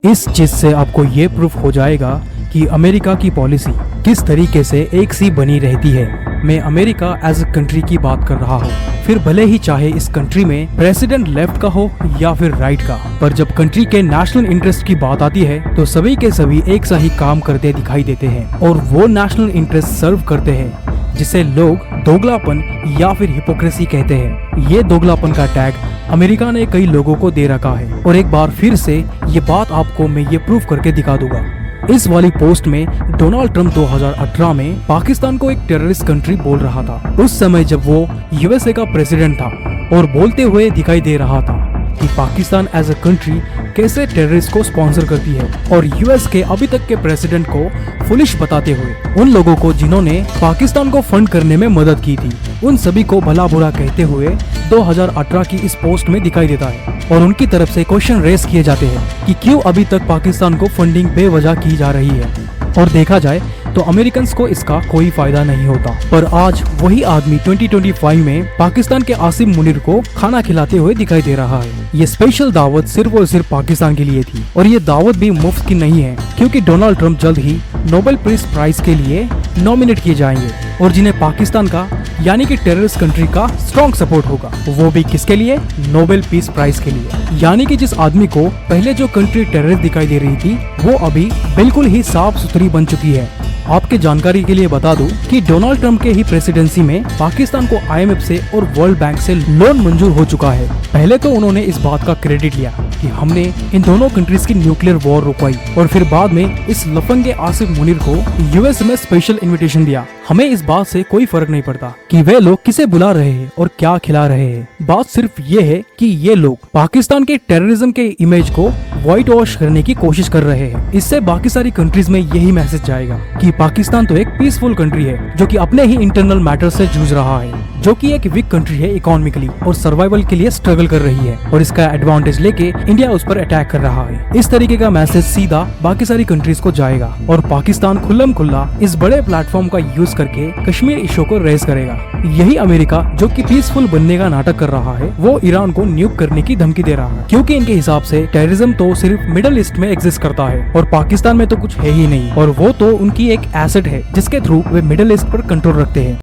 इस चीज से आपको ये प्रूफ हो जाएगा कि अमेरिका की पॉलिसी किस तरीके से एक सी बनी रहती है। मैं अमेरिका एज अ कंट्री की बात कर रहा हूँ, फिर भले ही चाहे इस कंट्री में प्रेसिडेंट लेफ्ट का हो या फिर राइट का, पर जब कंट्री के नेशनल इंटरेस्ट की बात आती है तो सभी के सभी एक सा ही काम करते दिखाई देते हैं और वो नेशनल इंटरेस्ट सर्व करते हैं जिसे लोग दोगलापन या फिर हिपोक्रेसी कहते हैं। ये दोगलापन का टैग अमेरिका ने कई लोगों को दे रखा है और एक बार फिर से ये बात आपको मैं ये प्रूफ करके दिखा दूंगा। इस वाली पोस्ट में डोनाल्ड ट्रम्प 2018 में पाकिस्तान को एक टेररिस्ट कंट्री बोल रहा था, उस समय जब वो यूएसए का प्रेसिडेंट था, और बोलते हुए दिखाई दे रहा था कि पाकिस्तान एज अ कंट्री कैसे टेररिस्ट को स्पॉन्सर करती है, और यूएस के अभी तक के प्रेसिडेंट को फुलिश बताते हुए उन लोगों को जिन्होंने पाकिस्तान को फंड करने में मदद की थी, उन सभी को भला बुरा कहते हुए 2018 की इस पोस्ट में दिखाई देता है। और उनकी तरफ से क्वेश्चन रेस किए जाते हैं कि क्यों अभी तक पाकिस्तान को फंडिंग बेवजह की जा रही है, और देखा जाए तो अमेरिकन को इसका कोई फायदा नहीं होता। पर आज वही आदमी 2025 में पाकिस्तान के आसिम मुनीर को खाना खिलाते हुए दिखाई दे रहा है। ये स्पेशल दावत सिर्फ और सिर्फ पाकिस्तान के लिए थी, और ये दावत भी मुफ्त की नहीं है, क्योंकि डोनाल्ड ट्रम्प जल्द ही नोबेल पीस प्राइज के लिए नॉमिनेट किए जाएंगे, और जिन्हें पाकिस्तान का यानी कि टेररिस्ट कंट्री का स्ट्रॉन्ग सपोर्ट होगा। वो भी किसके लिए? नोबेल पीस प्राइज के लिए। यानी कि जिस आदमी को पहले जो कंट्री टेररिस्ट दिखाई दे रही थी, वो अभी बिल्कुल ही साफ सुथरी बन चुकी है। आपके जानकारी के लिए बता दूं कि डोनाल्ड ट्रम्प के ही प्रेसिडेंसी में पाकिस्तान को आईएमएफ से और वर्ल्ड बैंक से लोन मंजूर हो चुका है। पहले तो उन्होंने इस बात का क्रेडिट लिया कि हमने इन दोनों कंट्रीज की न्यूक्लियर वॉर रुकवाई, और फिर बाद में इस लफंगे आसिफ मुनीर को यूएस में स्पेशल इनविटेशन दिया। हमें इस बात से कोई फर्क नहीं पड़ता कि वे लोग किसे बुला रहे हैं और क्या खिला रहे हैं। बात सिर्फ ये है कि ये लोग पाकिस्तान के टेररिज्म के इमेज को व्हाइट वॉश करने की कोशिश कर रहे हैं। इससे बाकी सारी कंट्रीज में यही मैसेज जाएगा कि पाकिस्तान तो एक पीसफुल कंट्री है जो कि अपने ही इंटरनल मैटर से जूझ रहा है, जो कि एक वीक कंट्री है इकोनॉमिकली और सर्वाइवल के लिए स्ट्रगल कर रही है, और इसका एडवांटेज लेके इंडिया उस पर अटैक कर रहा है। इस तरीके का मैसेज सीधा बाकी सारी कंट्रीज को जाएगा, और पाकिस्तान खुल्लम खुल्ला इस बड़े प्लेटफॉर्म का यूज करके कश्मीर इशू को रेज करेगा। यही अमेरिका जो कि पीसफुल बनने का नाटक कर रहा है, वो ईरान को न्यूक करने की धमकी दे रहा है, क्योंकि इनके हिसाब से टेररिज्म तो सिर्फ मिडिल ईस्ट में एग्जिस्ट करता है और पाकिस्तान में तो कुछ है ही नहीं, और वो तो उनकी एक एसेट है जिसके थ्रू वे मिडिल ईस्ट पर कंट्रोल रखते हैं।